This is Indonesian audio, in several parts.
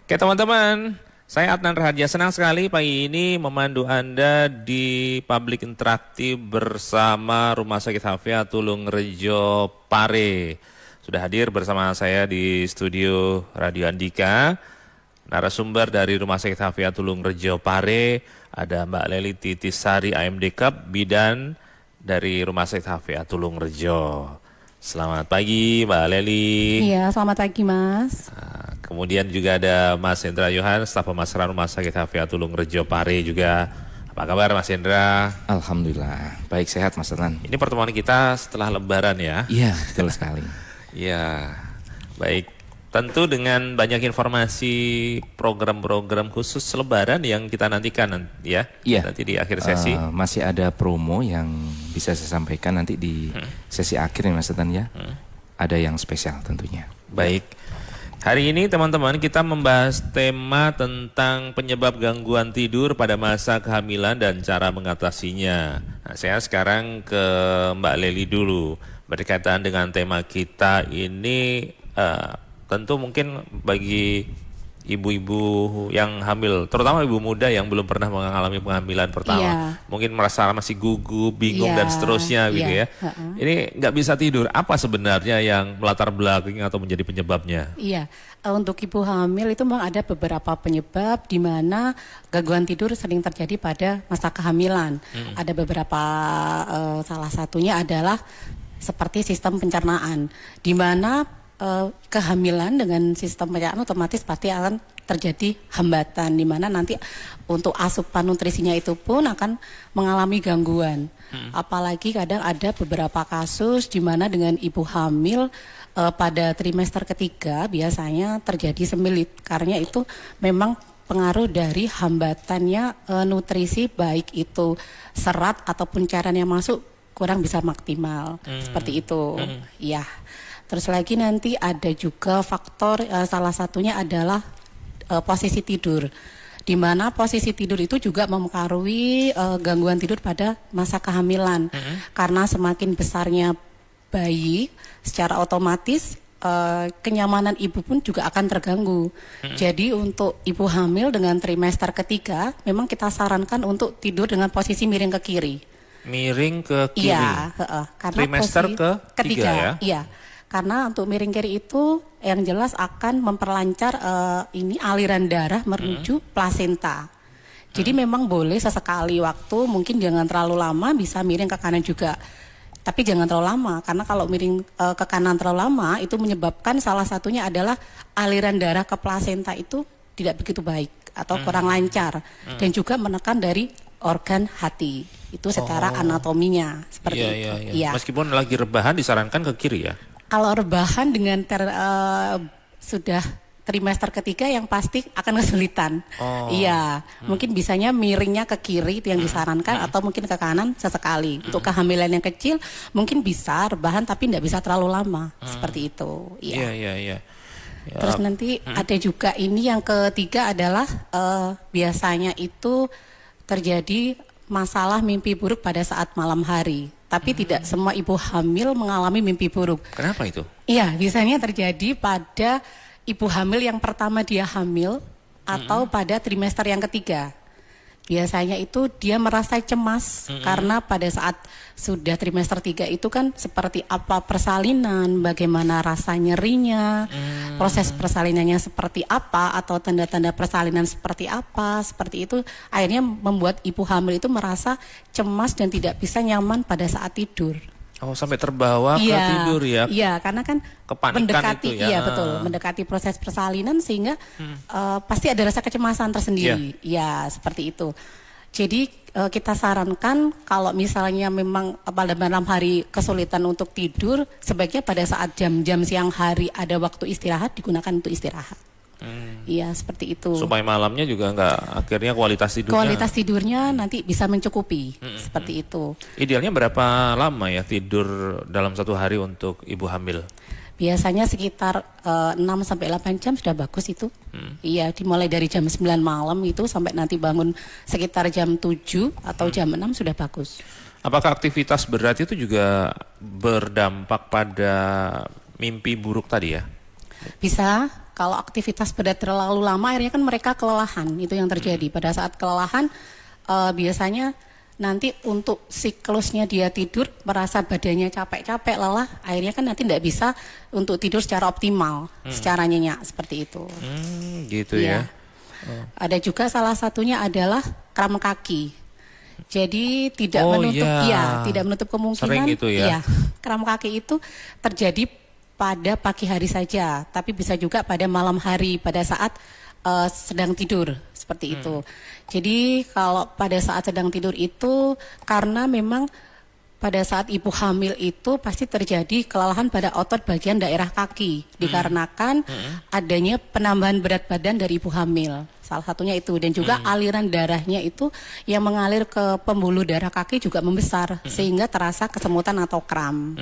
Oke teman-teman, saya Adnan Raharja, senang sekali pagi ini memandu Anda di public interaktif bersama Rumah Sakit Hafia Tulungrejo Pare. Sudah hadir bersama saya di studio Radio Andika, narasumber dari Rumah Sakit Hafia Tulungrejo Pare, ada Mbak Lely Titisari AMD Cup, bidan dari Rumah Sakit Hafia Tulungrejo. Selamat pagi Mbak Lely. Iya, selamat pagi Mas. Nah, kemudian juga ada Mas Hendra Yohan, staf pemasaran Rumah Sakit Hafia Tulungrejo Pare juga. Apa kabar Mas Hendra? Alhamdulillah, baik sehat Mas Adnan. Ini pertemuan kita setelah Lebaran ya? Iya, betul sekali. Iya, baik. Tentu dengan banyak informasi program-program khusus Lebaran yang kita nantikan ya, Iya. nanti di akhir sesi. Masih ada promo yang bisa saya sampaikan nanti di sesi akhir ya Mas Adnan ya. Ada yang spesial tentunya. Baik. Hari ini teman-teman kita membahas tema tentang penyebab gangguan tidur pada masa kehamilan dan cara mengatasinya. Nah, saya sekarang ke Mbak Lely dulu. Berkaitan dengan tema kita ini, tentu mungkin bagi ibu-ibu yang hamil, terutama ibu muda yang belum pernah mengalami penghamilan pertama, Iya. mungkin merasa masih gugup, bingung Iya, dan seterusnya gitu iya, ya. Ini nggak bisa tidur. Apa sebenarnya yang melatar belakang atau menjadi penyebabnya? Iya, untuk ibu hamil itu memang ada beberapa penyebab di mana gangguan tidur sering terjadi pada masa kehamilan. Ada beberapa, salah satunya adalah seperti sistem pencernaan, di mana kehamilan dengan sistem pencernaan otomatis pasti akan terjadi hambatan, di mana nanti untuk asupan nutrisinya itu pun akan mengalami gangguan. Apalagi kadang ada beberapa kasus di mana dengan ibu hamil pada trimester ketiga biasanya terjadi sembelit, karena itu memang pengaruh dari hambatannya nutrisi, baik itu serat ataupun cairan yang masuk kurang bisa maksimal, seperti itu. Ya. Terus lagi nanti ada juga faktor, salah satunya adalah posisi tidur, di mana posisi tidur itu juga mempengaruhi gangguan tidur pada masa kehamilan. Karena semakin besarnya bayi, secara otomatis kenyamanan ibu pun juga akan terganggu. Jadi untuk ibu hamil dengan trimester ketiga, memang kita sarankan untuk tidur dengan posisi miring ke kiri. Miring ke kiri. Iya, karena trimester ketiga ya? Iya. Karena untuk miring kiri itu yang jelas akan memperlancar ini aliran darah menuju plasenta. Jadi memang boleh sesekali waktu, mungkin jangan terlalu lama, bisa miring ke kanan juga. Tapi jangan terlalu lama, karena kalau miring ke kanan terlalu lama itu menyebabkan salah satunya adalah aliran darah ke plasenta itu tidak begitu baik atau kurang lancar, dan juga menekan dari organ hati. Itu secara anatominya seperti itu. Iya. Meskipun lagi rebahan disarankan ke kiri ya? Kalau rebahan dengan sudah trimester ketiga yang pasti akan kesulitan. Iya, mungkin bisanya miringnya ke kiri itu yang disarankan, atau mungkin ke kanan sesekali. Untuk kehamilan yang kecil mungkin bisa rebahan tapi tidak bisa terlalu lama, seperti itu. Iya. Iya. Ya, Terus nanti ada juga ini yang ketiga adalah biasanya itu terjadi masalah mimpi buruk pada saat malam hari. Tapi tidak semua ibu hamil mengalami mimpi buruk. Kenapa itu? Iya, biasanya terjadi pada ibu hamil yang pertama dia hamil atau pada trimester yang ketiga. Biasanya itu dia merasa cemas karena pada saat sudah trimester 3 itu kan seperti apa persalinan, bagaimana rasa nyerinya, proses persalinannya seperti apa, atau tanda-tanda persalinan seperti apa, seperti itu akhirnya membuat ibu hamil itu merasa cemas dan tidak bisa nyaman pada saat tidur. Oh, sampai terbawa ke tidur ya? Iya, karena kan Kepanikan mendekati, itu ya? Iya betul, mendekati proses persalinan sehingga pasti ada rasa kecemasan tersendiri. Iya, seperti itu. Jadi kita sarankan kalau misalnya memang pada malam hari kesulitan untuk tidur, sebaiknya pada saat jam-jam siang hari ada waktu istirahat digunakan untuk istirahat. Iya, seperti itu. Supaya malamnya juga nggak, akhirnya kualitas tidurnya nanti bisa mencukupi, seperti itu. Idealnya berapa lama ya tidur dalam satu hari untuk ibu hamil? Biasanya sekitar 6-8 jam sudah bagus itu. Iya, dimulai dari jam 9 malam itu sampai nanti bangun sekitar jam 7 atau jam 6 sudah bagus. Apakah aktivitas berat itu juga berdampak pada mimpi buruk tadi ya? Bisa, kalau aktivitas berat terlalu lama akhirnya kan mereka kelelahan, itu yang terjadi. Pada saat kelelahan biasanya nanti untuk siklusnya dia tidur merasa badannya capek-capek, lelah, akhirnya kan nanti tidak bisa untuk tidur secara optimal, secara nyenyak seperti itu. Gitu Iya. ya. Ada juga salah satunya adalah kram kaki. Jadi tidak Oh, menutup, iya. tidak menutup kemungkinan. Sering itu ya. Iya, kram kaki itu terjadi pada pagi hari saja, tapi bisa juga pada malam hari pada saat sedang tidur seperti itu. Jadi kalau pada saat sedang tidur itu karena memang pada saat ibu hamil itu pasti terjadi kelelahan pada otot bagian daerah kaki dikarenakan adanya penambahan berat badan dari ibu hamil. Salah satunya itu, dan juga aliran darahnya itu yang mengalir ke pembuluh darah kaki juga membesar sehingga terasa kesemutan atau kram.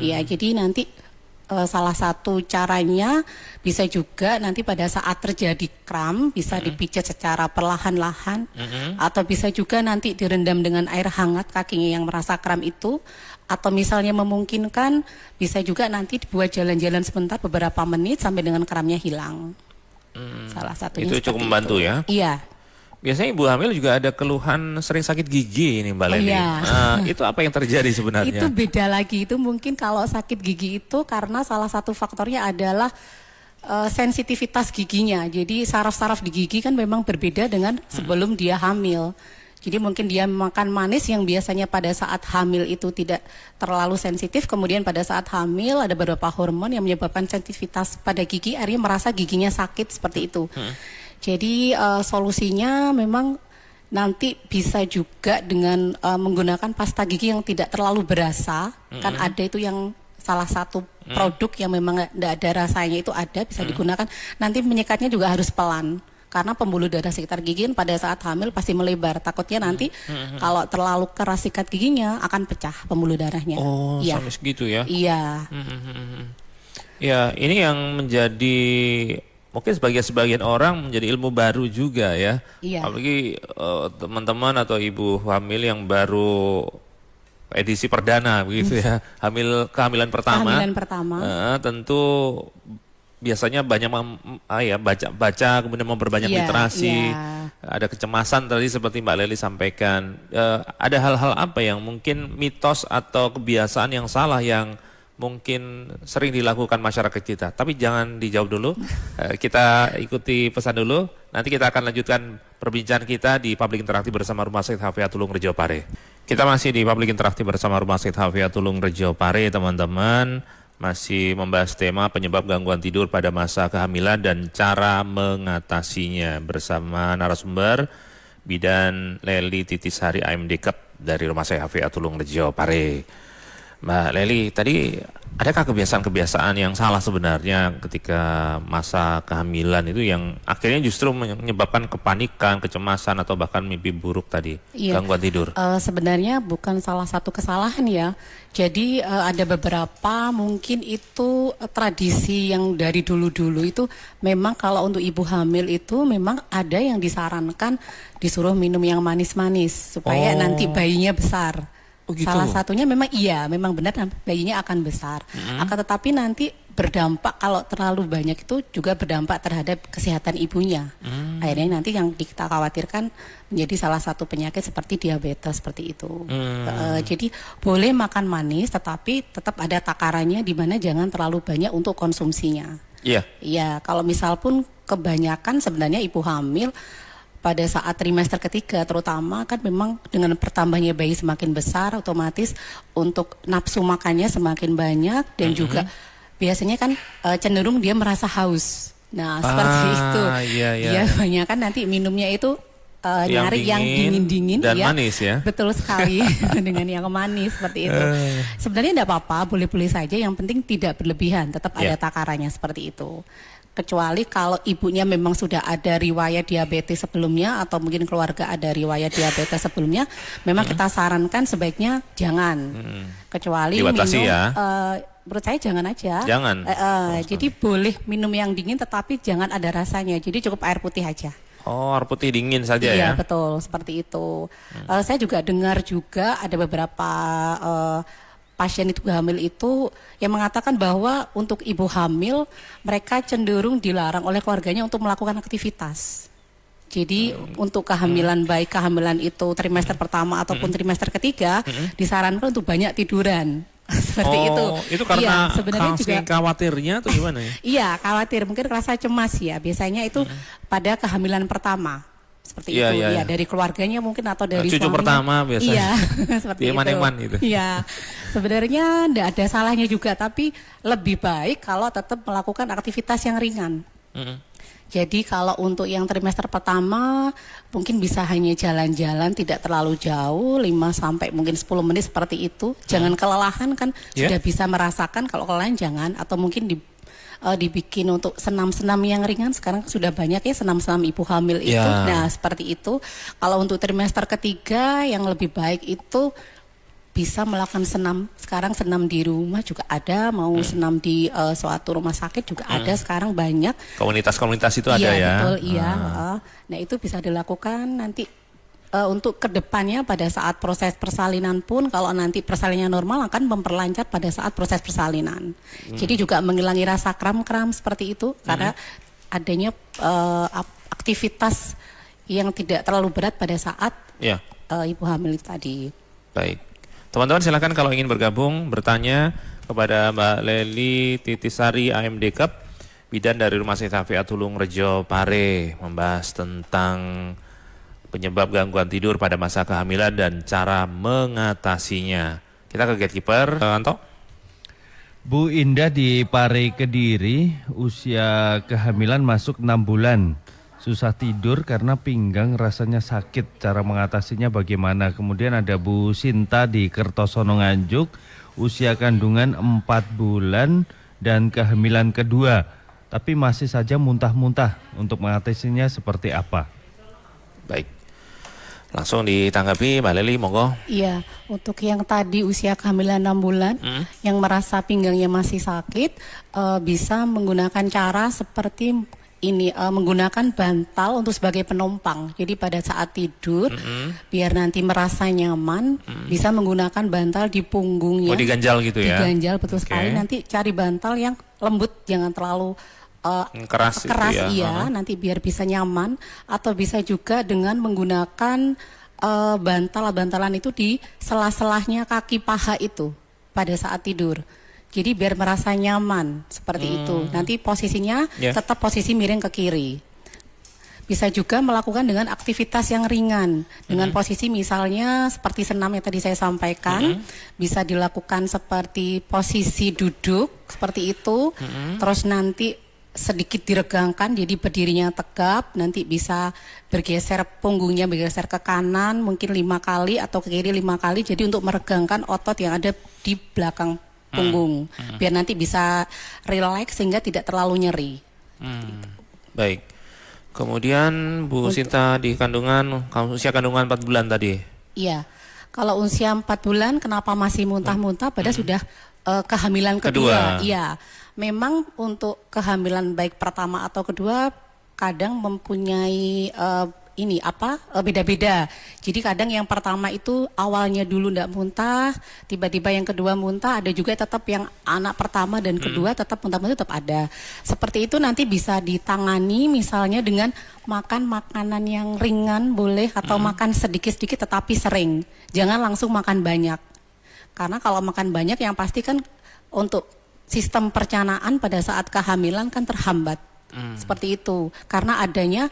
Ya, jadi nanti salah satu caranya bisa juga nanti pada saat terjadi kram bisa dipijat secara perlahan-lahan atau bisa juga nanti direndam dengan air hangat kakinya yang merasa kram itu, atau misalnya memungkinkan bisa juga nanti dibuat jalan-jalan sebentar beberapa menit sampai dengan kramnya hilang. Salah satunya Itu cukup seperti membantu itu. ya. Iya. Biasanya ibu hamil juga ada keluhan sering sakit gigi ini Mbak Leni. Iya. Itu apa yang terjadi sebenarnya? Itu beda lagi, itu mungkin kalau sakit gigi itu karena salah satu faktornya adalah sensitivitas giginya. Jadi saraf-saraf di gigi kan memang berbeda dengan sebelum dia hamil. Jadi mungkin dia makan manis yang biasanya pada saat hamil itu tidak terlalu sensitif, kemudian pada saat hamil ada beberapa hormon yang menyebabkan sensitivitas pada gigi, akhirnya merasa giginya sakit seperti itu. Jadi solusinya memang nanti bisa juga dengan menggunakan pasta gigi yang tidak terlalu berasa. Kan ada itu yang salah satu produk yang memang tidak ada rasanya itu ada, bisa digunakan. Nanti menyekatnya juga harus pelan. Karena pembuluh darah sekitar gigi pada saat hamil pasti melebar. Takutnya nanti kalau terlalu keras sikat giginya akan pecah pembuluh darahnya. Oh, Iya. sampai segitu ya. Iya. Ya, ini yang menjadi mungkin sebagian orang menjadi ilmu baru juga ya. Iya. Apalagi teman-teman atau ibu hamil yang baru edisi perdana begitu ya. Kehamilan pertama. Kehamilan pertama. Tentu biasanya banyak baca kemudian memperbanyak Iya, literasi. iya. Ada kecemasan tadi seperti Mbak Leli sampaikan. Ada hal-hal apa yang mungkin mitos atau kebiasaan yang salah yang mungkin sering dilakukan masyarakat kita. Tapi jangan dijawab dulu. Kita ikuti pesan dulu. Nanti kita akan lanjutkan perbincangan kita di Public Interaktif bersama Rumah Sakit Hafia Tulung Rejo Pare. Kita masih di Public Interaktif bersama Rumah Sakit Hafia Tulung Rejo Pare, teman-teman. Masih membahas tema penyebab gangguan tidur pada masa kehamilan dan cara mengatasinya bersama narasumber Bidan Leli Titisari AMD Cup dari Rumah Sakit Hafia Tulung Rejo Pare. Mbak Leli, tadi adakah kebiasaan-kebiasaan yang salah sebenarnya ketika masa kehamilan itu yang akhirnya justru menyebabkan kepanikan, kecemasan atau bahkan mimpi buruk tadi, gangguan tidur? Sebenarnya bukan salah satu kesalahan ya. Jadi ada beberapa mungkin itu tradisi yang dari dulu-dulu itu memang kalau untuk ibu hamil itu memang ada yang disarankan disuruh minum yang manis-manis supaya nanti bayinya besar. Oh, gitu. Salah satunya memang memang benar bayinya akan besar. Akan tetapi nanti berdampak kalau terlalu banyak itu juga berdampak terhadap kesehatan ibunya. Akhirnya nanti yang kita khawatirkan menjadi salah satu penyakit seperti diabetes seperti itu. Jadi boleh makan manis tetapi tetap ada takarannya di mana jangan terlalu banyak untuk konsumsinya. Iya. Iya, kalau misal pun kebanyakan sebenarnya ibu hamil pada saat trimester ketiga terutama kan memang dengan bertambahnya bayi semakin besar otomatis untuk nafsu makannya semakin banyak dan juga biasanya kan cenderung dia merasa haus. Nah seperti itu. Iya. Dia banyak kan nanti minumnya itu nyari yang dingin-dingin dan manis ya. Betul sekali dengan yang manis seperti itu. Sebenarnya tidak apa-apa, boleh-boleh saja, yang penting tidak berlebihan, tetap ada takarannya seperti itu. Kecuali kalau ibunya memang sudah ada riwayat diabetes sebelumnya atau mungkin keluarga ada riwayat diabetes sebelumnya, memang kita sarankan sebaiknya jangan. Kecuali dibatasi minum, ya. Menurut saya jangan aja. Jangan. Jadi boleh minum yang dingin tetapi jangan ada rasanya. Jadi cukup air putih aja. Oh, air putih dingin saja ya? Iya betul, seperti itu. Saya juga dengar juga ada beberapa pasien ibu hamil itu yang mengatakan bahwa untuk ibu hamil mereka cenderung dilarang oleh keluarganya untuk melakukan aktivitas. Jadi untuk kehamilan baik kehamilan itu trimester pertama ataupun trimester ketiga disarankan untuk banyak tiduran. Seperti itu. Itu karena sebenarnya juga khawatirnya atau gimana ya? Iya, khawatir, mungkin rasa cemas ya. Biasanya itu pada kehamilan pertama. Seperti Iya, itu. iya, Iya, iya. dari keluarganya mungkin atau dari Cucu suaminya. pertama biasanya. Iya, seperti Dia itu. eman-eman itu. Iya. Sebenarnya enggak ada salahnya juga, tapi lebih baik kalau tetap melakukan aktivitas yang ringan. Jadi kalau untuk yang trimester pertama mungkin bisa hanya jalan-jalan tidak terlalu jauh 5 sampai mungkin 10 menit seperti itu. Jangan kelelahan kan sudah bisa merasakan, kalau kelelahan jangan, atau mungkin dibikin untuk senam-senam yang ringan. Sekarang sudah banyak ya senam-senam ibu hamil itu. Nah, seperti itu. Kalau untuk trimester ketiga yang lebih baik itu bisa melakukan senam. Sekarang senam di rumah juga ada, mau senam di suatu rumah sakit juga ada sekarang banyak. Komunitas-komunitas itu ada ya. Betul, iya. Nah, itu bisa dilakukan nanti untuk kedepannya pada saat proses persalinan pun, kalau nanti persalinan normal akan memperlancar pada saat proses persalinan. Jadi juga mengurangi rasa kram-kram seperti itu karena adanya aktivitas yang tidak terlalu berat pada saat ibu hamil tadi. Baik. Teman-teman silakan kalau ingin bergabung, bertanya kepada Mbak Leli Titisari AMD Cup, bidan dari Rumah Sakit Hafia Tulung Rejo Pare, membahas tentang penyebab gangguan tidur pada masa kehamilan dan cara mengatasinya. Kita ke gatekeeper, Anto. Bu Indah di Pare Kediri, usia kehamilan masuk 6 bulan. Susah tidur karena pinggang rasanya sakit. Cara mengatasinya bagaimana? Kemudian ada Bu Sinta di Kertosono Nganjuk, usia kandungan 4 bulan dan kehamilan kedua, tapi masih saja muntah-muntah. Untuk mengatasinya seperti apa? Baik. Langsung ditanggapi Mbak Leli, monggo. Iya, untuk yang tadi usia kehamilan 6 bulan yang merasa pinggangnya masih sakit, bisa menggunakan cara seperti ini, menggunakan bantal untuk sebagai penumpang. Jadi pada saat tidur, biar nanti merasa nyaman, bisa menggunakan bantal di punggungnya. Oh, diganjal gitu ya? Diganjal, betul sekali. Nanti cari bantal yang lembut, jangan terlalu keras itu ya. Iya, nanti biar bisa nyaman. Atau bisa juga dengan menggunakan bantalan itu di sela-selahnya kaki paha itu pada saat tidur. Jadi biar merasa nyaman seperti itu. Nanti posisinya tetap posisi miring ke kiri. Bisa juga melakukan dengan aktivitas yang ringan. Dengan posisi misalnya seperti senam yang tadi saya sampaikan. Bisa dilakukan seperti posisi duduk seperti itu. Terus nanti sedikit diregangkan, jadi berdirinya tegap, nanti bisa bergeser punggungnya, bergeser ke kanan mungkin 5 kali atau ke kiri 5 kali, jadi untuk meregangkan otot yang ada di belakang punggung, biar nanti bisa rileks sehingga tidak terlalu nyeri. Baik. Kemudian Bu Sinta di usia kandungan 4 bulan tadi. Iya, kalau usia 4 bulan kenapa masih muntah-muntah padahal sudah kehamilan kedua. Iya. Memang untuk kehamilan baik pertama atau kedua kadang mempunyai beda-beda. Jadi kadang yang pertama itu awalnya dulu tidak muntah, tiba-tiba yang kedua muntah, ada juga tetap yang anak pertama dan kedua tetap muntah-muntah tetap ada. Seperti itu nanti bisa ditangani misalnya dengan makan makanan yang ringan boleh atau makan sedikit-sedikit tetapi sering. Jangan langsung makan banyak. Karena kalau makan banyak yang pasti kan untuk sistem pencernaan pada saat kehamilan kan terhambat. Seperti itu. Karena adanya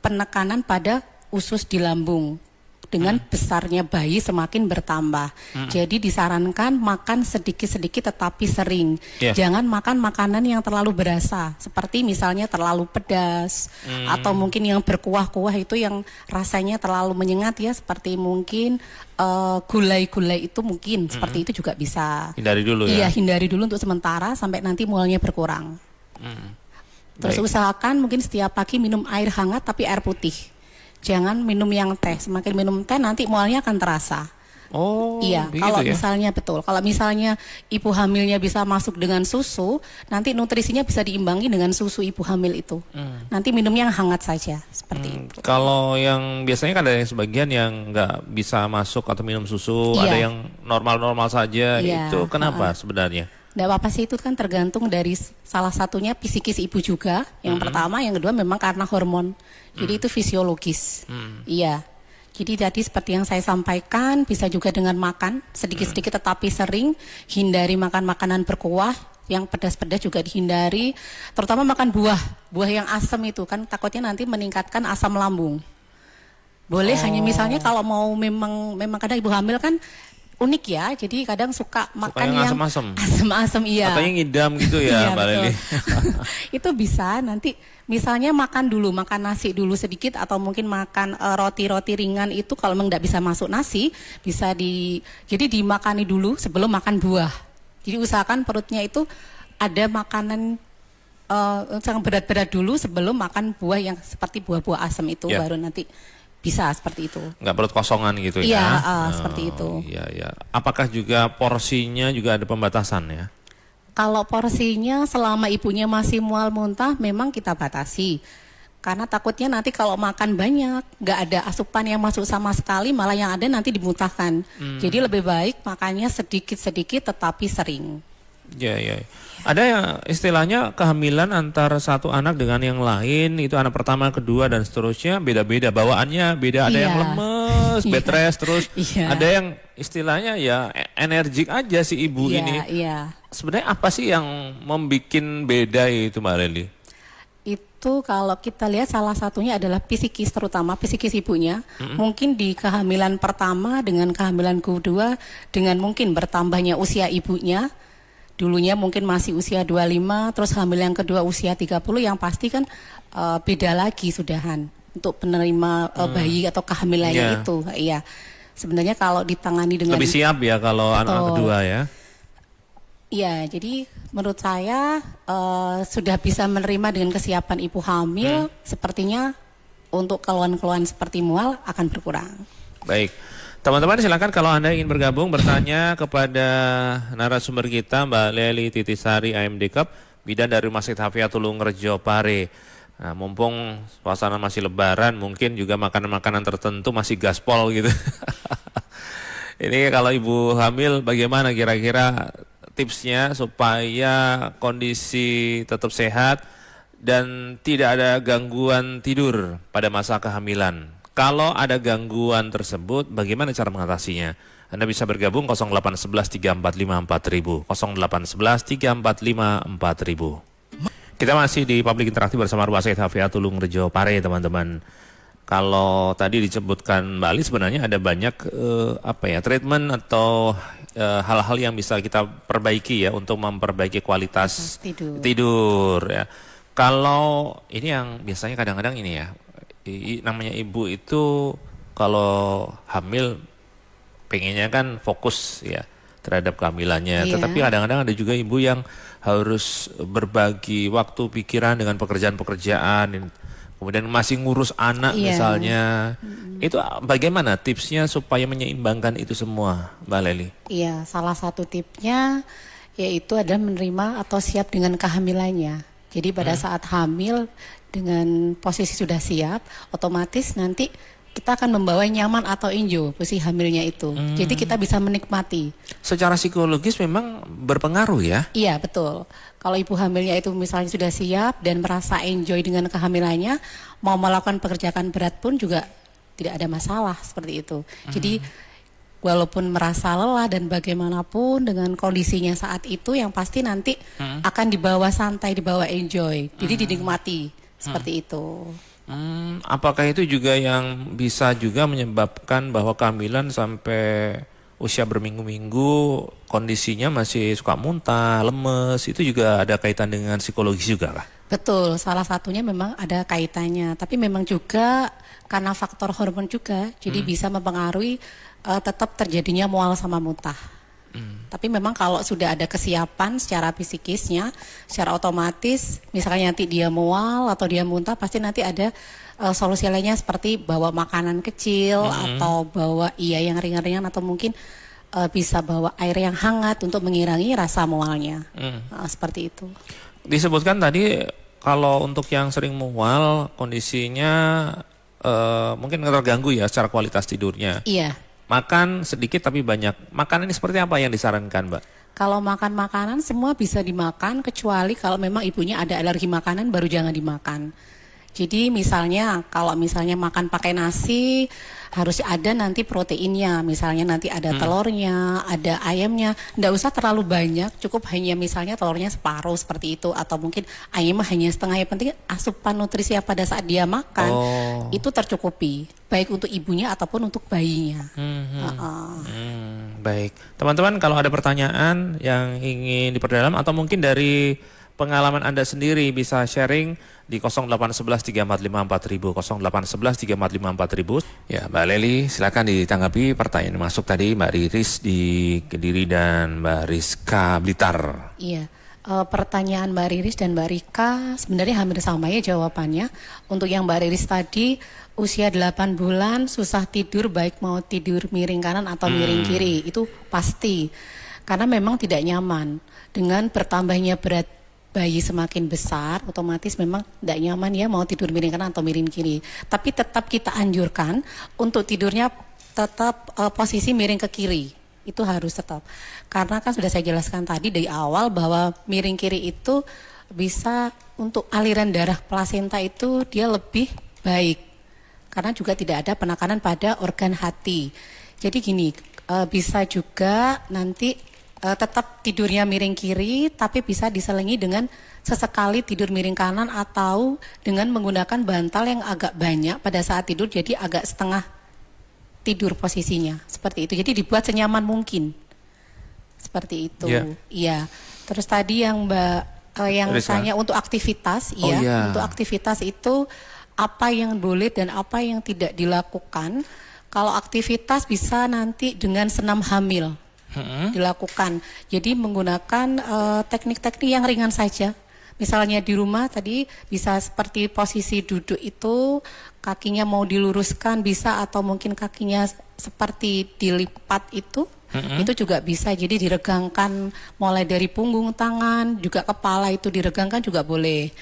penekanan pada usus di lambung. Dengan besarnya bayi semakin bertambah. Jadi disarankan makan sedikit-sedikit tetapi sering. Jangan makan makanan yang terlalu berasa. Seperti misalnya terlalu pedas. Atau mungkin yang berkuah-kuah itu yang rasanya terlalu menyengat ya. Seperti mungkin gulai-gulai itu mungkin. Seperti itu juga bisa. Hindari dulu ya? Iya, hindari dulu untuk sementara sampai nanti mulanya berkurang. Terus Baik. usahakan mungkin setiap pagi minum air hangat tapi air putih. Jangan minum yang teh. Semakin minum teh nanti mualnya akan terasa. Oh, iya. Kalau misalnya betul. Kalau misalnya ibu hamilnya bisa masuk dengan susu, nanti nutrisinya bisa diimbangi dengan susu ibu hamil itu. Nanti minum yang hangat saja seperti itu. Kalau yang biasanya kan ada yang sebagian yang nggak bisa masuk atau minum susu, Iya. ada yang normal-normal saja. Iya, Itu kenapa sebenarnya? Nggak apa-apa sih, itu kan tergantung dari salah satunya psikis ibu juga. Yang pertama, yang kedua memang karena hormon. Jadi itu fisiologis. Iya. Jadi tadi seperti yang saya sampaikan, bisa juga dengan makan sedikit-sedikit tetapi sering, hindari makan makanan berkuah, yang pedas-pedas juga dihindari, terutama makan buah yang asam itu kan takutnya nanti meningkatkan asam lambung. Boleh hanya misalnya kalau mau memang kadang ibu hamil kan unik ya, jadi kadang suka makan yang yang asam-asam. asam-asam, iya. Atau yang ngidam gitu ya, Iya, Mbak betul. Leli? Itu bisa nanti misalnya makan nasi dulu sedikit atau mungkin makan roti-roti ringan itu kalau memang tidak bisa masuk nasi bisa jadi dimakani dulu sebelum makan buah. Jadi usahakan perutnya itu ada makanan yang berat-berat dulu sebelum makan buah yang seperti buah-buah asam itu, Ya. baru nanti bisa seperti itu. Nggak perut kosongan gitu Iya, ya? seperti itu. Iya, iya. Apakah juga porsinya juga ada pembatasan ya? Kalau porsinya selama ibunya masih mual muntah memang kita batasi. Karena takutnya nanti kalau makan banyak, nggak ada asupan yang masuk sama sekali, malah yang ada nanti dimuntahkan. Jadi lebih baik makannya sedikit-sedikit tetapi sering. Ya, ya. Ada yang istilahnya kehamilan antara satu anak dengan yang lain, itu anak pertama, kedua dan seterusnya beda-beda bawaannya, beda. Ada Iya. yang lemes, bed Iya. rest terus, Iya. ada yang istilahnya ya energik aja si ibu Iya, ini. iya. Sebenarnya apa sih yang membuat beda itu, Mbak Leli? Itu kalau kita lihat salah satunya adalah psikis, terutama psikis ibunya. Mungkin di kehamilan pertama dengan kehamilan kedua dengan mungkin bertambahnya usia ibunya. Dulunya mungkin masih usia 25, terus hamil yang kedua usia 30, yang pasti kan beda lagi sudahan untuk penerima bayi atau kehamilannya Iya. itu. Iya. Sebenarnya kalau ditangani dengan Lebih siap ya kalau anak Betul. kedua ya? Iya, jadi menurut saya sudah bisa menerima dengan kesiapan ibu hamil, sepertinya untuk keluhan-keluhan seperti mual akan berkurang. Baik. Teman-teman silakan kalau Anda ingin bergabung bertanya kepada narasumber kita Mbak Leli Titisari AMD Cup, bidan dari Rumah Sakit Hafia Tulungarejo Pare. Nah, mumpung suasana masih lebaran, mungkin juga makanan-makanan tertentu masih gaspol gitu. Ini kalau ibu hamil bagaimana kira-kira tipsnya supaya kondisi tetap sehat dan tidak ada gangguan tidur pada masa kehamilan? Kalau ada gangguan tersebut, bagaimana cara mengatasinya? Anda bisa bergabung 0811 345 4000, 0811 345 4000. Kita masih di Public Interaktif bersama Rumah Sakit Hafia Tulungarejo Pare, teman-teman. Kalau tadi disebutkan Mbak Ali, sebenarnya ada banyak treatment atau hal-hal yang bisa kita perbaiki ya untuk memperbaiki kualitas tidur ya. Kalau ini yang biasanya kadang-kadang ini ya, namanya ibu itu kalau hamil pengennya kan fokus ya terhadap kehamilannya. Iya. Tetapi kadang-kadang ada juga ibu yang harus berbagi waktu pikiran dengan pekerjaan-pekerjaan. Kemudian masih ngurus anak Iya. misalnya. Itu bagaimana tipsnya supaya menyeimbangkan itu semua, Mbak Leli? Iya, salah satu tipnya yaitu adalah menerima atau siap dengan kehamilannya. Jadi pada saat hamil dengan posisi sudah siap, otomatis nanti kita akan membawa nyaman atau enjoy posisi hamilnya itu. Jadi kita bisa menikmati. Secara psikologis memang berpengaruh ya? Iya, betul. Kalau ibu hamilnya itu misalnya sudah siap dan merasa enjoy dengan kehamilannya, mau melakukan pekerjaan berat pun juga tidak ada masalah seperti itu. Jadi walaupun merasa lelah dan bagaimanapun dengan kondisinya saat itu, yang pasti nanti akan dibawa santai, dibawa enjoy. Jadi dinikmati seperti itu. Apakah itu juga yang bisa juga menyebabkan bahwa kehamilan sampai usia berminggu-minggu kondisinya masih suka muntah, lemes, itu juga ada kaitan dengan psikologis juga kah? Betul, salah satunya memang ada kaitannya. Tapi memang juga karena faktor hormon juga, jadi bisa mempengaruhi tetap terjadinya mual sama muntah. Tapi memang kalau sudah ada kesiapan secara psikisnya, secara otomatis, misalnya nanti dia mual atau dia muntah, pasti nanti ada solusi lainnya seperti bawa makanan kecil atau bawa yang ringan-ringan atau mungkin bisa bawa air yang hangat untuk mengirangi rasa mualnya. Seperti itu. Disebutkan tadi kalau untuk yang sering mual kondisinya mungkin terganggu ya secara kualitas tidurnya. Iya. Makan sedikit tapi banyak. Makanan ini seperti apa yang disarankan, Mbak? Kalau makan makanan semua bisa dimakan kecuali kalau memang ibunya ada alergi makanan baru jangan dimakan. Jadi misalnya kalau misalnya makan pakai nasi harus ada nanti proteinnya, misalnya nanti ada telurnya, ada ayamnya, nggak usah terlalu banyak, cukup hanya misalnya telurnya separuh seperti itu atau mungkin ayamnya hanya setengah. Yang penting asupan nutrisi yang pada saat dia makan itu tercukupi, baik untuk ibunya ataupun untuk bayinya. Baik, teman-teman kalau ada pertanyaan yang ingin diperdalam atau mungkin dari pengalaman Anda sendiri bisa sharing di 0811 3454 000, 0811 3454 000. Ya, Mbak Leli silakan ditanggapi pertanyaan masuk tadi Mbak Riris di Kediri dan Mbak Rizka Blitar. Iya. Pertanyaan Mbak Riris dan Mbak Rika sebenarnya hampir sama ya jawabannya. Untuk yang Mbak Riris tadi usia 8 bulan susah tidur baik mau tidur miring kanan atau miring kiri itu pasti. Karena memang tidak nyaman dengan bertambahnya berat bayi semakin besar, otomatis memang tidak nyaman ya mau tidur miring kanan atau miring kiri. Tapi tetap kita anjurkan untuk tidurnya tetap posisi miring ke kiri. Itu harus tetap. Karena kan sudah saya jelaskan tadi dari awal bahwa miring kiri itu bisa untuk aliran darah plasenta itu dia lebih baik. Karena juga tidak ada penekanan pada organ hati. Jadi gini, bisa juga nanti tetap tidurnya miring kiri tapi bisa diselingi dengan sesekali tidur miring kanan atau dengan menggunakan bantal yang agak banyak pada saat tidur jadi agak setengah tidur posisinya seperti itu. Jadi dibuat senyaman mungkin. Seperti itu. Iya. Terus tadi yang Mbak yang tanya untuk aktivitas, untuk aktivitas itu apa yang boleh dan apa yang tidak dilakukan. Kalau aktivitas bisa nanti dengan senam hamil. Dilakukan. Jadi menggunakan teknik-teknik yang ringan saja. Misalnya di rumah tadi bisa seperti posisi duduk itu kakinya mau diluruskan bisa atau mungkin kakinya seperti dilipat itu juga bisa. Jadi diregangkan mulai dari punggung tangan juga kepala itu diregangkan juga boleh.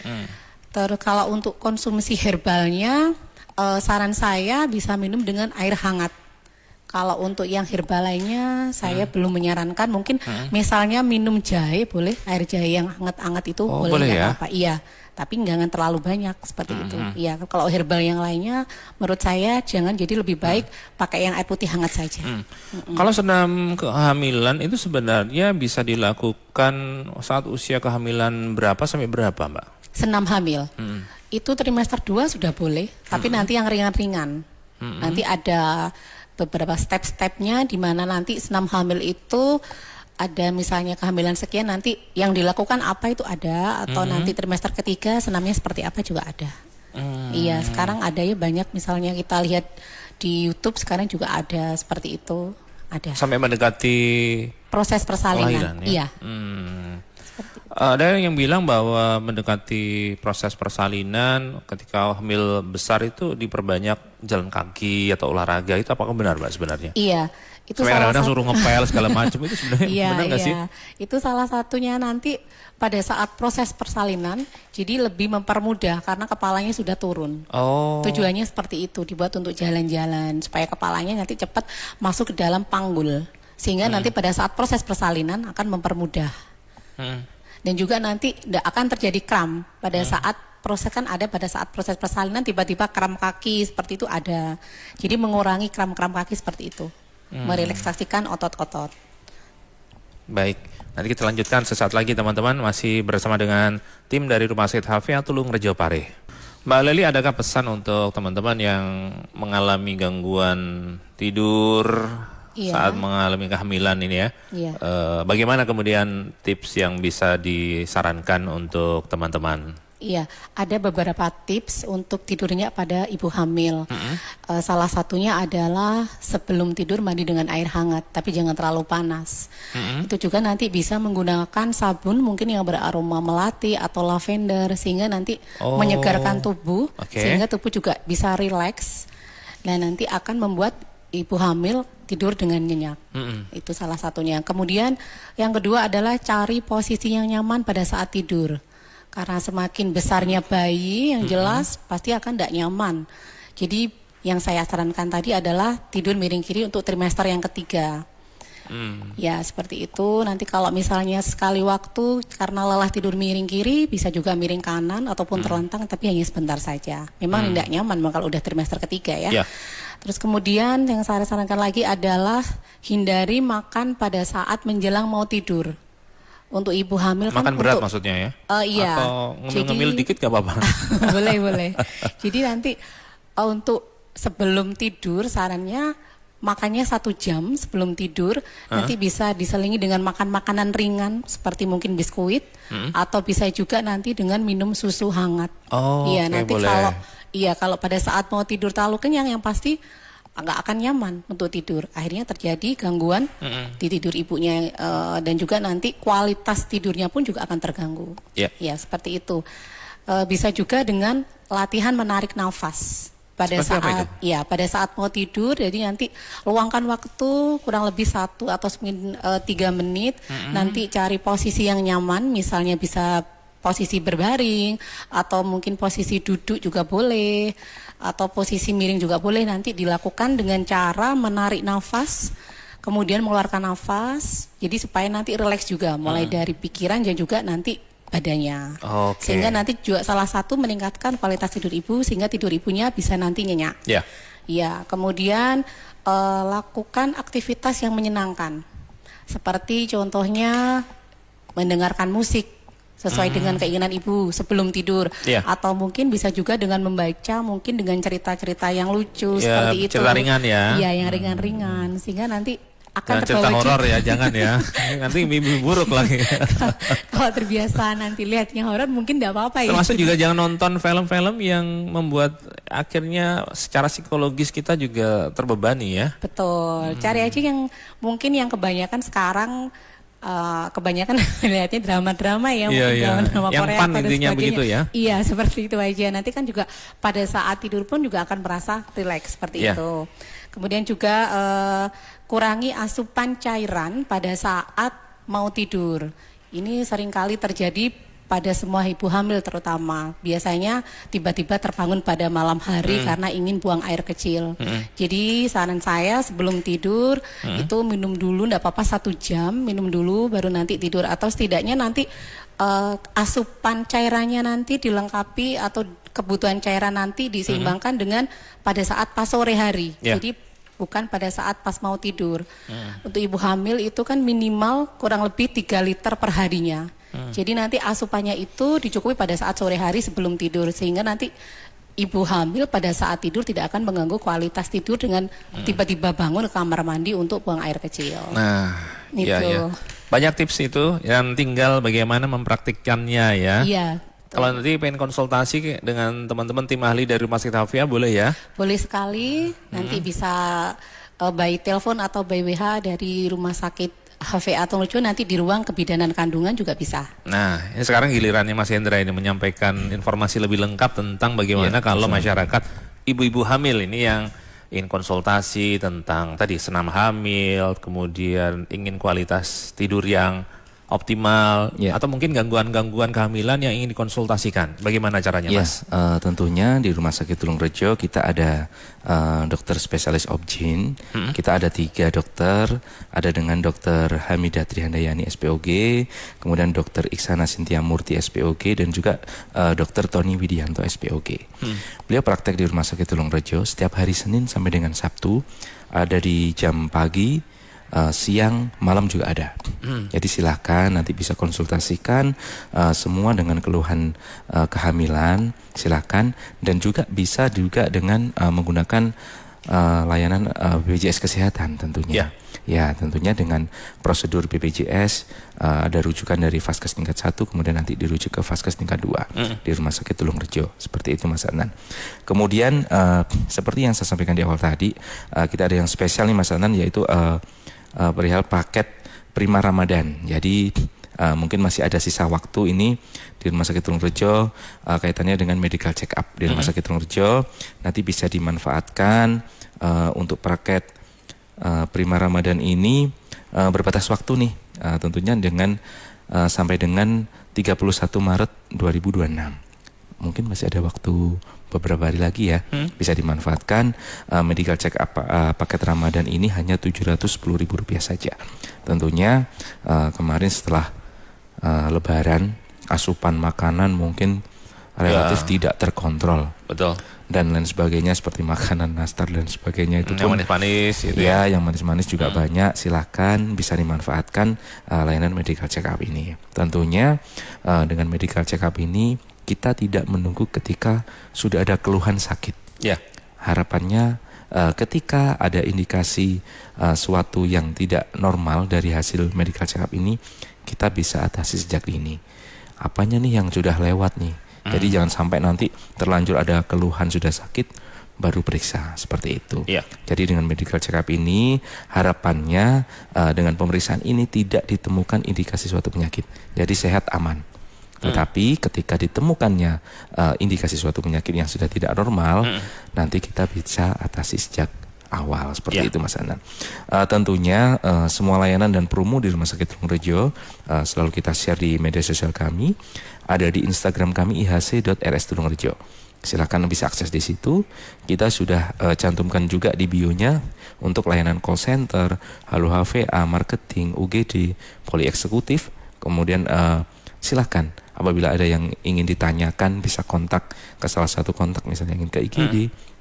Terus kalau untuk konsumsi herbalnya saran saya bisa minum dengan air hangat. Kalau untuk yang herbal lainnya saya belum menyarankan. Mungkin misalnya minum jahe boleh, air jahe yang hangat-hangat itu boleh ya? Apa? Iya, tapi jangan terlalu banyak seperti itu. Iya, kalau herbal yang lainnya menurut saya jangan, jadi lebih baik pakai yang air putih hangat saja. Kalau senam kehamilan itu sebenarnya bisa dilakukan saat usia kehamilan berapa sampai berapa, Mbak? Senam hamil. Itu trimester 2 sudah boleh, tapi nanti yang ringan-ringan. Nanti ada beberapa step-stepnya di mana nanti senam hamil itu ada misalnya kehamilan sekian nanti yang dilakukan apa itu ada atau nanti trimester ketiga senamnya seperti apa juga ada. Iya, sekarang ada ya banyak misalnya kita lihat di YouTube sekarang juga ada seperti itu, ada. Sampai mendekati proses persalinan. Ya? Iya. Ada yang bilang bahwa mendekati proses persalinan ketika hamil besar itu diperbanyak jalan kaki atau olahraga, itu apakah benar Mbak sebenarnya? Iya, itu kadang-kadang suruh ngepel segala macam itu sebenarnya benar nggak sih? Itu salah satunya nanti pada saat proses persalinan, jadi lebih mempermudah karena kepalanya sudah turun. Tujuannya seperti itu, dibuat untuk jalan-jalan supaya kepalanya nanti cepat masuk ke dalam panggul, sehingga nanti pada saat proses persalinan akan mempermudah. Dan juga nanti tidak akan terjadi kram pada saat proses, kan ada pada saat proses persalinan tiba-tiba kram kaki seperti itu ada. Jadi mengurangi kram-kram kaki seperti itu, merelaksasikan otot-otot. Baik, nanti kita lanjutkan sesaat lagi teman-teman, masih bersama dengan tim dari Rumah Sakit Hafia Tulung Rejo Pare. Mbak Leli, adakah pesan untuk teman-teman yang mengalami gangguan tidur saat mengalami kehamilan ini ya? Bagaimana kemudian tips yang bisa disarankan untuk teman-teman? Iya, ada beberapa tips untuk tidurnya pada ibu hamil. Salah satunya adalah sebelum tidur mandi dengan air hangat, tapi jangan terlalu panas. Itu juga nanti bisa menggunakan sabun mungkin yang beraroma melati atau lavender sehingga nanti menyegarkan tubuh, sehingga tubuh juga bisa rileks dan nanti akan membuat ibu hamil tidur dengan nyenyak. Itu salah satunya. Kemudian yang kedua adalah cari posisi yang nyaman pada saat tidur. Karena semakin besarnya bayi yang jelas pasti akan tidak nyaman. Jadi yang saya sarankan tadi adalah tidur miring kiri untuk trimester yang ketiga. Ya seperti itu. Nanti kalau misalnya sekali waktu karena lelah tidur miring kiri, bisa juga miring kanan ataupun terlentang, tapi hanya sebentar saja. Memang tidak nyaman kalau udah trimester ketiga ya. Terus kemudian yang saya sarankan lagi adalah hindari makan pada saat menjelang mau tidur. Untuk ibu hamil Makan kan berat untuk, maksudnya ya? Iya. Atau ngemil-ngemil dikit gak apa-apa? boleh. Jadi nanti untuk sebelum tidur sarannya makannya 1 jam sebelum tidur. Nanti bisa diselingi dengan makan makanan ringan seperti mungkin biskuit atau bisa juga nanti dengan minum susu hangat. Iya, nanti boleh. kalau pada saat mau tidur terlalu kenyang yang pasti nggak akan nyaman untuk tidur. Akhirnya terjadi gangguan di tidur ibunya dan juga nanti kualitas tidurnya pun juga akan terganggu. Ya, seperti itu. Bisa juga dengan latihan menarik nafas. Pada saat mau tidur, jadi nanti luangkan waktu kurang lebih 1 atau 3 menit, nanti cari posisi yang nyaman, misalnya bisa posisi berbaring, atau mungkin posisi duduk juga boleh, atau posisi miring juga boleh, nanti dilakukan dengan cara menarik nafas, kemudian mengeluarkan nafas, jadi supaya nanti rileks juga, mulai dari pikiran dan juga nanti badannya. Sehingga nanti juga salah satu meningkatkan kualitas tidur ibu sehingga tidur ibunya bisa nanti nyenyak. Ya, kemudian lakukan aktivitas yang menyenangkan. Seperti contohnya mendengarkan musik sesuai dengan keinginan ibu sebelum tidur, atau mungkin bisa juga dengan membaca, mungkin dengan cerita-cerita yang lucu seperti itu. Cerita ringan ya. Iya, yang ringan-ringan sehingga nanti akan cerita horor ya, jangan ya. Nanti mimpi buruk lagi. Kalau terbiasa nanti lihatnya horor mungkin tidak apa-apa ya. Termasuk juga jangan nonton film-film yang membuat akhirnya secara psikologis kita juga terbebani ya. Betul. Cari aja yang mungkin yang kebanyakan sekarang kebanyakan lihatnya drama-drama ya, drama-drama yang Korea fun atau intinya sebagainya. begitu ya. Iya, seperti itu aja. Nanti kan juga pada saat tidur pun juga akan merasa rileks seperti itu. Kemudian juga kurangi asupan cairan pada saat mau tidur. Ini seringkali terjadi pada semua ibu hamil terutama. Biasanya tiba-tiba terbangun pada malam hari karena ingin buang air kecil. Jadi saran saya sebelum tidur itu minum dulu, enggak apa-apa 1 jam, minum dulu baru nanti tidur. Atau setidaknya nanti asupan cairannya nanti dilengkapi atau kebutuhan cairan nanti diseimbangkan dengan pada saat pas sore hari. Jadi bukan pada saat pas mau tidur. Untuk ibu hamil itu kan minimal kurang lebih 3 liter per harinya. Jadi nanti asupannya itu dicukupi pada saat sore hari sebelum tidur, sehingga nanti ibu hamil pada saat tidur tidak akan mengganggu kualitas tidur dengan tiba-tiba bangun ke kamar mandi untuk buang air kecil. Nah, itu. iya. Banyak tips itu, yang tinggal bagaimana mempraktikkannya ya. Iya. Kalau nanti pengen konsultasi dengan teman-teman tim ahli dari Rumah Sakit Hafia boleh ya? Boleh sekali, nanti bisa by telepon atau by WH dari Rumah Sakit HVA Tonglojo, nanti di ruang kebidanan kandungan juga bisa. Nah, ini sekarang gilirannya Mas Hendra ini menyampaikan informasi lebih lengkap tentang bagaimana kalau masyarakat ibu-ibu hamil ini yang ingin konsultasi tentang tadi senam hamil, kemudian ingin kualitas tidur yang optimal, atau mungkin gangguan-gangguan kehamilan yang ingin dikonsultasikan. Bagaimana caranya, Mas? Tentunya di Rumah Sakit Tulungrejo kita ada dokter spesialis obgyn. Kita ada 3 dokter, ada dengan dokter Hamidah Trihandayani SPOG, kemudian dokter Iksana Sintia Murti SPOG, dan juga dokter Tony Widianto SPOG. Beliau praktek di Rumah Sakit Tulungrejo setiap hari Senin sampai dengan Sabtu, ada di jam pagi, siang, malam juga ada. Jadi silahkan nanti bisa konsultasikan semua dengan keluhan kehamilan, silahkan. Dan juga bisa juga dengan menggunakan layanan BPJS Kesehatan tentunya. Ya, tentunya dengan prosedur BPJS, ada rujukan dari Vaskes tingkat 1, kemudian nanti dirujuk ke Vaskes tingkat 2 di Rumah Sakit Tulungrejo. Seperti itu, Mas Adnan. Kemudian seperti yang saya sampaikan di awal tadi, kita ada yang spesial nih, Mas Adnan, yaitu perihal paket Prima Ramadan. Jadi mungkin masih ada sisa waktu ini di Rumah Sakit Tulungrejo kaitannya dengan medical check up di Rumah Sakit Tulungrejo. Nanti bisa dimanfaatkan untuk paket Prima Ramadan ini berbatas waktu nih, tentunya dengan sampai dengan 31 Maret 2026. Mungkin masih ada waktu beberapa hari lagi ya, bisa dimanfaatkan. Medical check up paket Ramadan ini hanya Rp710.000 saja. Tentunya kemarin setelah Lebaran, asupan makanan mungkin relatif tidak terkontrol. Betul. Dan lain sebagainya seperti makanan nastar dan sebagainya itu Yang pun manis-manis gitu ya, yang manis-manis juga banyak. Silakan bisa dimanfaatkan layanan medical check up ini. Tentunya dengan medical check up ini kita tidak menunggu ketika sudah ada keluhan sakit. Ya. Harapannya ketika ada indikasi suatu yang tidak normal dari hasil medical check up ini, kita bisa atasi sejak dini. Apanya nih yang sudah lewat nih? Jadi jangan sampai nanti terlanjur ada keluhan sudah sakit baru periksa, seperti itu. Iya. Jadi dengan medical check up ini harapannya dengan pemeriksaan ini tidak ditemukan indikasi suatu penyakit. Jadi sehat aman. Tetapi ketika ditemukannya indikasi suatu penyakit yang sudah tidak normal, nanti kita bisa atasi sejak awal, seperti itu Mas Anand. Tentunya semua layanan dan promo di Rumah Sakit Tulungrejo selalu kita share di media sosial kami, ada di Instagram kami ihc.rs.tulungrejo. Silakan bisa akses di situ. Kita sudah cantumkan juga di bio-nya untuk layanan call center, Halo HVA, marketing, UGD, poli eksekutif. Kemudian silakan apabila ada yang ingin ditanyakan bisa kontak ke salah satu kontak, misalnya ingin ke IGD,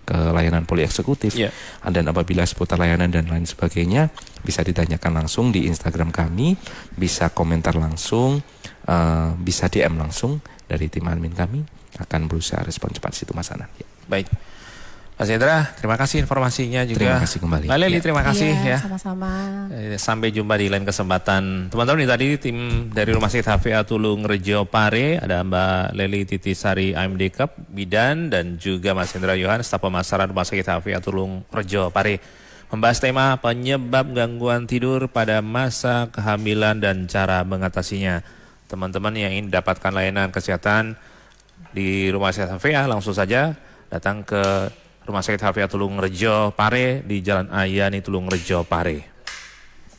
ke layanan poli eksekutif. Dan apabila seputar layanan dan lain sebagainya bisa ditanyakan langsung di Instagram kami, bisa komentar langsung, bisa DM langsung dari tim admin kami, akan berusaha respon cepat situ Mas Anand. Baik. Mas Hendra, terima kasih informasinya juga. Terima kasih kembali. Mbak Leli, terima kasih ya. Sama-sama. Sampai jumpa di lain kesempatan. Teman-teman, ini tadi tim dari Rumah Sakit HVA Tulungrejo Pare, ada Mbak Leli Titisari AMD Cup, Bidan, dan juga Mas Hendra Yohan, staf pemasaran Rumah Sakit HVA Tulungrejo Pare. Membahas tema penyebab gangguan tidur pada masa kehamilan dan cara mengatasinya. Teman-teman yang ingin mendapatkan layanan kesehatan di Rumah Sakit HVA, langsung saja datang ke Rumah Sakit HVA Tulungrejo Pare di Jalan Ayani Tulungrejo Pare.